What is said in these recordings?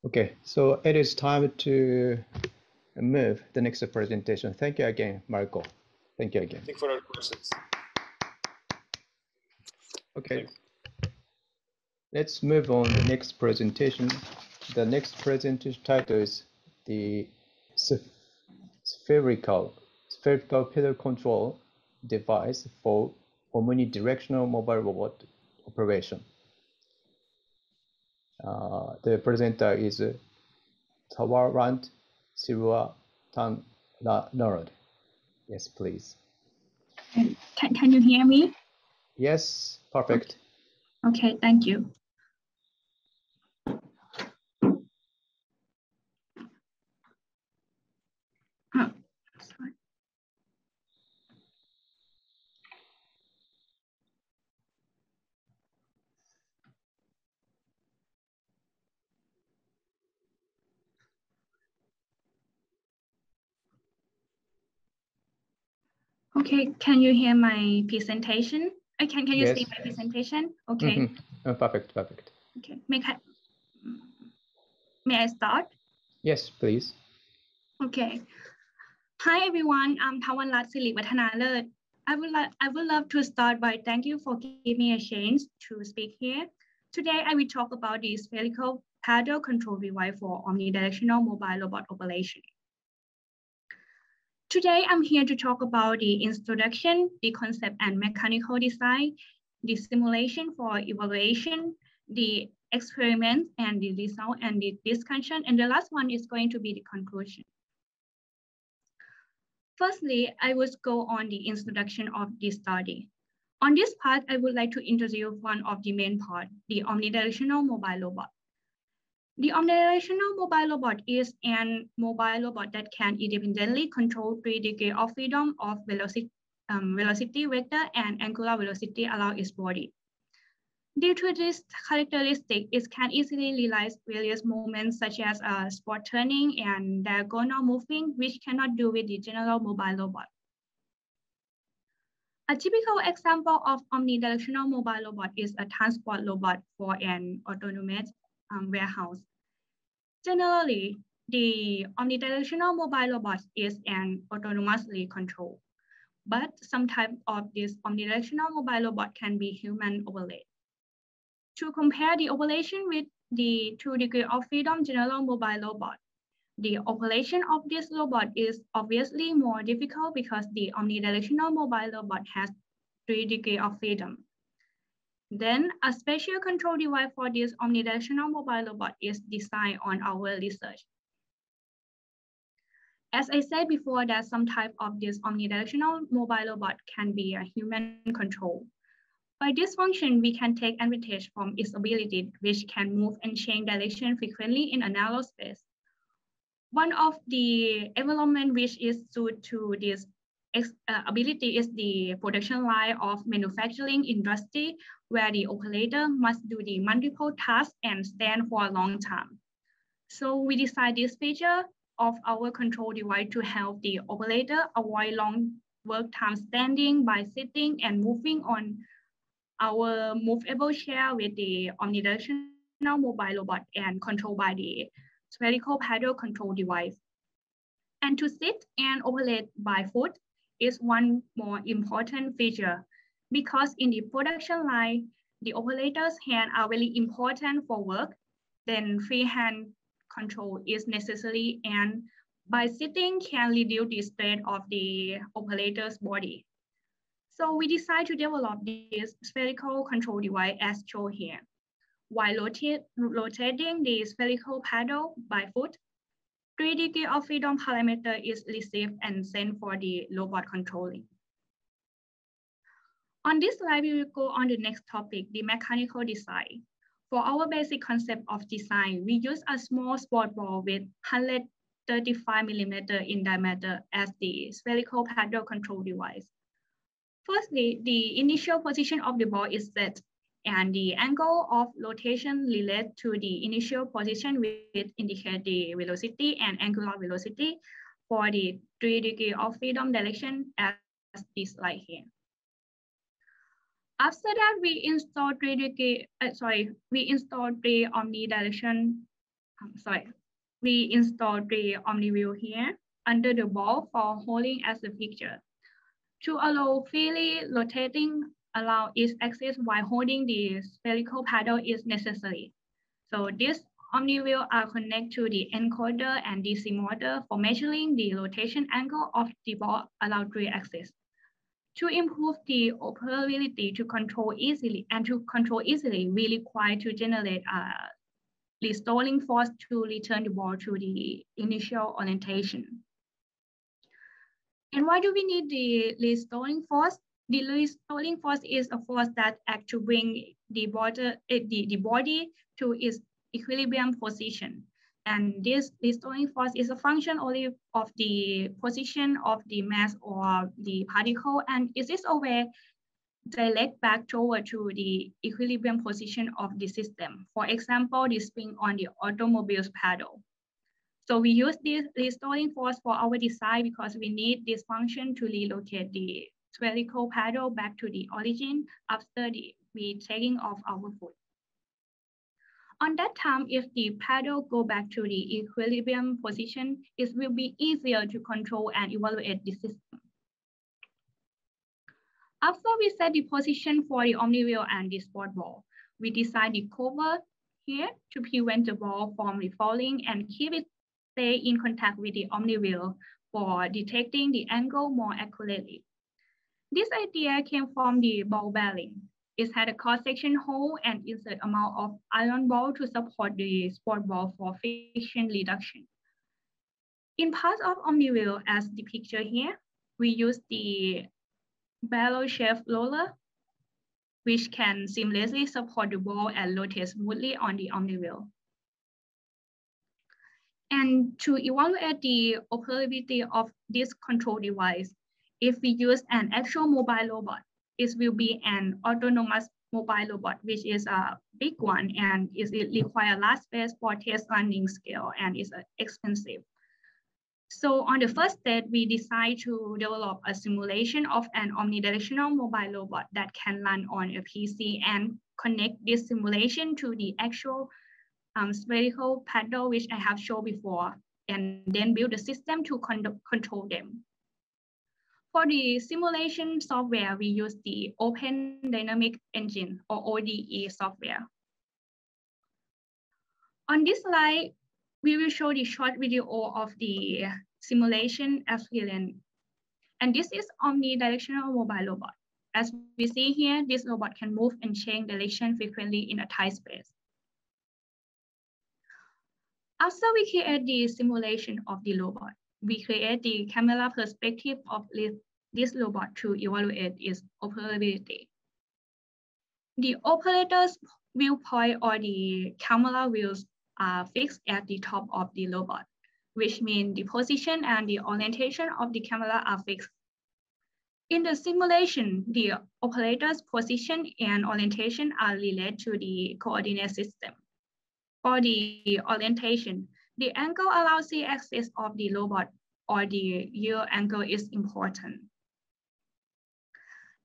Okay, so it is time to move the next presentation. Thank you again, Marco. Thank you again. Thank you for all questions. Okay, let's move on the next presentation. The next presentation title is the Spherical pedal control device for omnidirectional mobile robot operation. The presenter is Thawanrat Siriwattanalerd. Yes, please. Can you hear me? Yes, perfect. Okay, thank you. Sorry. Okay, can you hear my presentation? Can you Yes. see my presentation? Okay. Perfect. Okay. May I start? Yes, please. Okay. Hi everyone. I'm Thawanrat Siriwattanalerd. I would love to start by thank you for giving me a chance to speak here. Today I will talk about the spherical paddle control device for omnidirectional mobile robot operation. Today, I'm here to talk about the introduction, the concept and mechanical design, the simulation for evaluation, the experiment and the result and the discussion. And the last one is going to be the conclusion. Firstly, I will go on the introduction of this study. On this part, I would like to introduce one of the main parts, the omnidirectional mobile robot. The omnidirectional mobile robot is an mobile robot that can independently control 3 degrees of freedom of velocity, vector, and angular velocity around its body. Due to this characteristic, it can easily realize various movements such as spot turning and diagonal moving, which cannot do with the general mobile robot. A typical example of omnidirectional mobile robot is a transport robot for an autonomous warehouse. Generally, the omnidirectional mobile robot is an autonomously controlled, but some type of this omnidirectional mobile robot can be human overlaid. To compare the operation with the 2 degrees of freedom general mobile robot, the operation of this robot is obviously more difficult because the omnidirectional mobile robot has 3 degrees of freedom. Then a special control device for this omnidirectional mobile robot is designed on our research. As I said before, that some type of this omnidirectional mobile robot can be a human control. By this function, we can take advantage from its ability, which can move and change direction frequently in a narrow space. One of the development which is suited to this ability is the production line of manufacturing industry, where the operator must do the multiple tasks and stand for a long time. So we designed this feature of our control device to help the operator avoid long work time standing by sitting and moving on our movable chair with the omnidirectional mobile robot and controlled by the spherical paddle control device. And to sit and operate by foot is one more important feature, because in the production line, the operator's hands are very important for work, then freehand control is necessary, and by sitting can reduce the stress of the operator's body. So we decided to develop this spherical control device as shown here. While rotating the spherical paddle by foot, 3 degrees of freedom parameter is received and sent for the robot controlling. On this slide, we will go on the next topic, the mechanical design. For our basic concept of design, we use a small sport ball with 135 millimeter in diameter as the spherical paddle control device. Firstly, the initial position of the ball is set, and the angle of rotation related to the initial position will indicate the velocity and angular velocity for the 3 degrees of freedom direction as this slide here. After that, we install 3 omnidirection we installed the Omni wheel here under the ball for holding as the picture. To allow freely rotating along each axis while holding the spherical paddle is necessary. So these Omni wheels are connected to the encoder and DC motor for measuring the rotation angle of the ball along 3 axes. To improve the operability to control easily, we require to generate a restoring force to return the ball to the initial orientation. And why do we need the restoring force? The restoring force is a force that acts to bring the body to its equilibrium position. And this restoring force is a function only of the position of the mass or the particle, and it is always direct back toward to the equilibrium position of the system. For example, the spring on the automobile's pedal. So we use this restoring force for our design because we need this function to relocate the spherical paddle back to the origin after we taking off our foot. On that time, if the paddle go back to the equilibrium position, it will be easier to control and evaluate the system. After we set the position for the Omni wheel and the sport ball, we design the cover here to prevent the ball from falling and keep it stay in contact with the Omni wheel for detecting the angle more accurately. This idea came from the ball bearing. It had a cross-section hole and insert amount of iron ball to support the sport ball for friction reduction. In part of Omni wheel, as the picture here, we use the barrel-shaped roller, which can seamlessly support the ball and rotate smoothly on the Omni wheel. And to evaluate the operability of this control device, if we use an actual mobile robot, it will be an autonomous mobile robot, which is a big one and it requires large space for test running scale and is expensive. So on the first step, we decided to develop a simulation of an omnidirectional mobile robot that can run on a PC and connect this simulation to the actual spherical paddle, which I have shown before, and then build a system to control them. For the simulation software, we use the Open Dynamic Engine or ODE software. On this slide, we will show the short video of the simulation experience. And this is omnidirectional mobile robot. As we see here, this robot can move and change direction frequently in a tight space. After we create the simulation of the robot, we create the camera perspective of this robot to evaluate its operability. The operator's viewpoint or the camera wheels are fixed at the top of the robot, which means the position and the orientation of the camera are fixed. In the simulation, the operator's position and orientation are related to the coordinate system. For the orientation, the angle around the axis of the robot or the rear angle is important.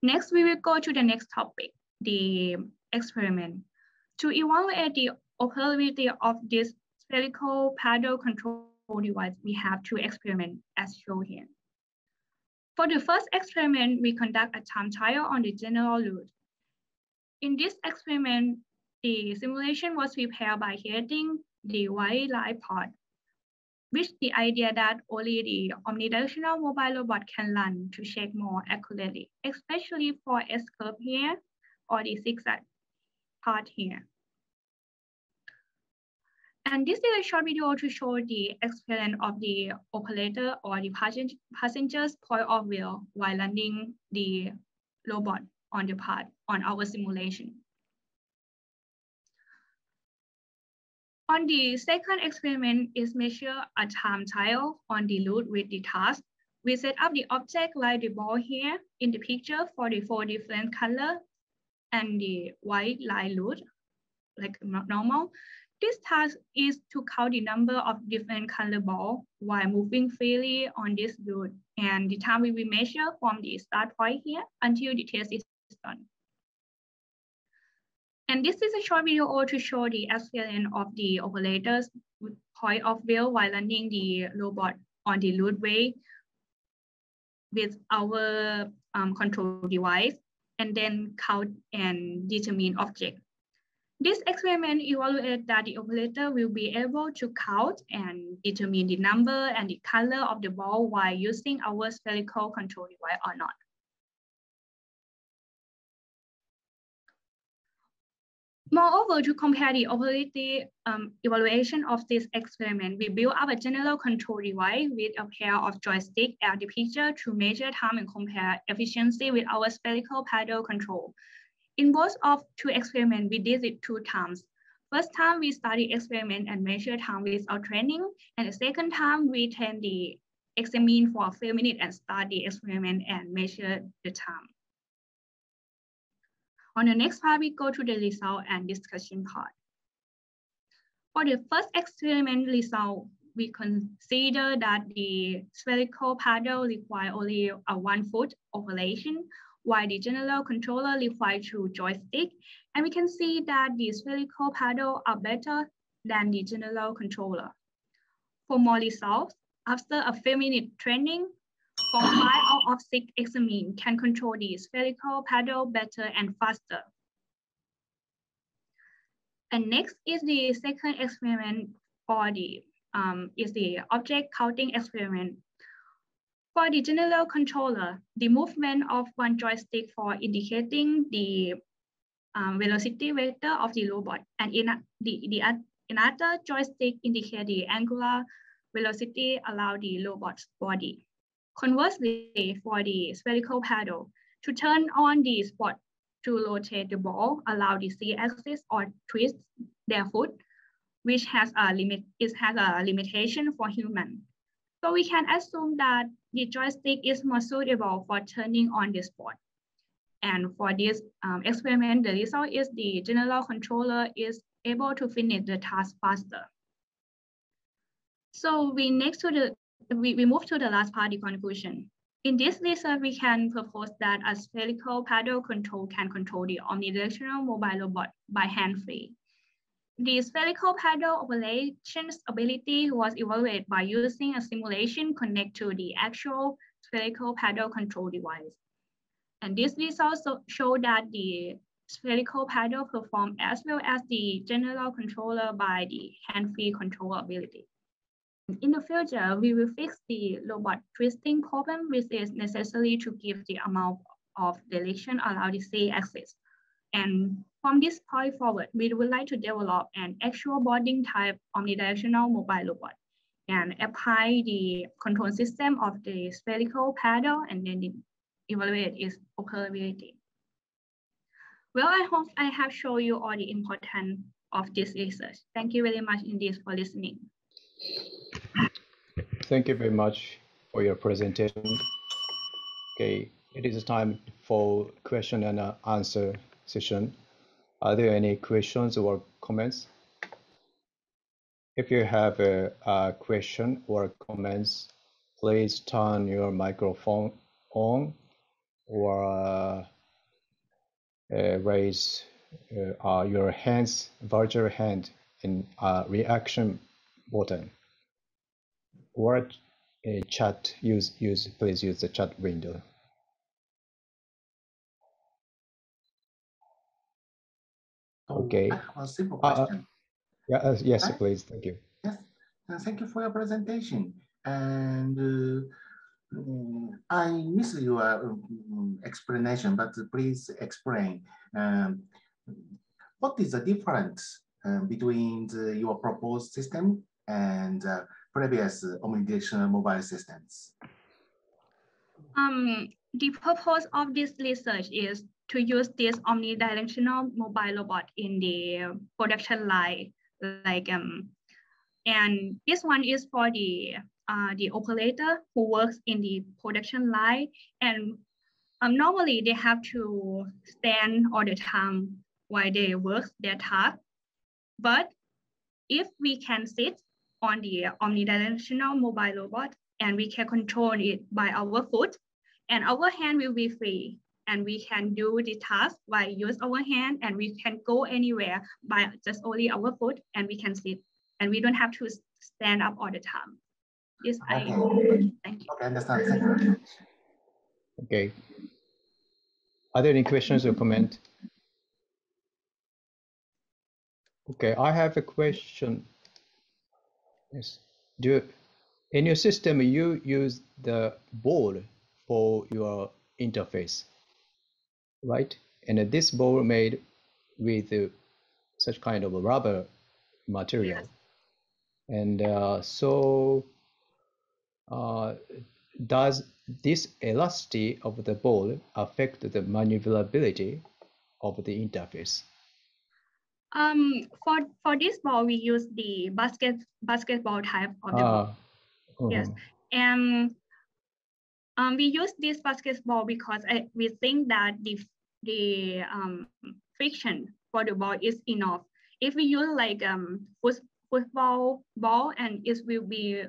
Next, we will go to the next topic, the experiment. To evaluate the operability of this spherical paddle control device, we have 2 experiments as shown here. For the first experiment, we conduct a time trial on the general route. In this experiment, the simulation was prepared by creating the white line part, which the idea that only the omnidirectional mobile robot can run to check more accurately, especially for S-curve here or the zigzag part here. And this is a short video to show the experience of the operator or the passenger's point of view while running the robot on the path on our simulation. On the second experiment is measure a time trial on the route with the task. We set up the object like the ball here in the picture for the 4 different colors and the white line route, like normal. This task is to count the number of different color balls while moving freely on this route, and the time will be measured from the start point here until the test is done. And this is a short video to show the experience of the operators with point of view while running the robot on the roadway with our control device, and then count and determine object. This experiment evaluates that the operator will be able to count and determine the number and the color of the ball while using our spherical control device or not. Moreover, to compare the operability evaluation of this experiment, we built up a general control device with a pair of joysticks at the picture to measure time and compare efficiency with our spherical paddle control. In both of two experiments, we did it 2 times. First time, we studied experiment and measured time without training. And the second time, we trained the examine for a few minutes and start the experiment and measure the time. On the next part, we go to the result and discussion part. For the first experiment result, we consider that the spherical paddle requires only a 1 foot operation, while the general controller requires 2 joysticks. And we can see that the spherical paddle are better than the general controller. For more results, after a few minutes training, 4 out of 6 examined can control the spherical paddle better and faster. And next is the second experiment for the object counting experiment. For the general controller, the movement of one joystick for indicating the velocity vector of the robot, and another joystick indicate the angular velocity around the robot's body. Conversely, for the spherical paddle, to turn on the spot to rotate the ball, allow the Z-axis or twist their foot, which has a limitation for human. So we can assume that the joystick is more suitable for turning on the spot. And for this experiment, the result is the general controller is able to finish the task faster. So we move to the last part, the conclusion. In this research, we can propose that a spherical paddle control can control the omnidirectional mobile robot by hand-free. The spherical paddle operations ability was evaluated by using a simulation connected to the actual spherical paddle control device. And this results show that the spherical paddle perform as well as the general controller by the hand-free control ability. In the future, we will fix the robot twisting problem, which is necessary to give the amount of direction around the Z-axis. And from this point forward, we would like to develop an actual boarding type omnidirectional mobile robot and apply the control system of the spherical paddle and then evaluate its operability. Well, I hope I have shown you all the importance of this research. Thank you very much indeed for listening. Thank you very much for your presentation. Okay, it is time for question and answer session. Are there any questions or comments? If you have a question or comments, please turn your microphone on or raise your hands, virtual hand in reaction button. Or chat, please use the chat window. Okay. I have a simple question. Yes, please. Thank you. Yes, thank you for your presentation. And I missed your explanation, but please explain. What is the difference between your proposed system and previous omnidirectional mobile systems? The purpose of this research is to use this omnidirectional mobile robot in the production line, and this one is for the operator who works in the production line, and normally they have to stand all the time while they work their task. But if we can sit on the omnidirectional mobile robot and we can control it by our foot, and our hand will be free, and we can do the task by use our hand, and we can go anywhere by just only our foot, and we can sit, and we don't have to stand up all the time. This Okay. Thank you. Okay, understand. Thank you. Okay. Are there any questions or comment? Okay, I have a question. Yes. In your system, you use the ball for your interface, right? And this ball made with such kind of a rubber material. Yes. And does this elasticity of the ball affect the maneuverability of the interface? For this ball, we use the basketball type of the ball. Yes, and we use this basketball because we think that the friction for the ball is enough. If we use like football ball, and it will be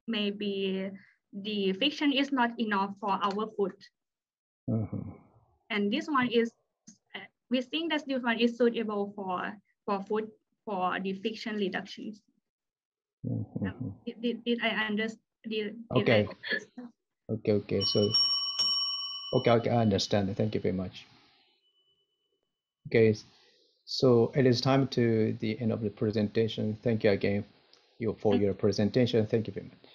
maybe the friction is not enough for our foot. And this one is we think that this one is suitable for foot for the friction reductions. Did I understand? Okay. Okay. So, okay, I understand. Thank you very much. Okay, so it is time to the end of the presentation. Thank you again for your presentation. Thank you very much.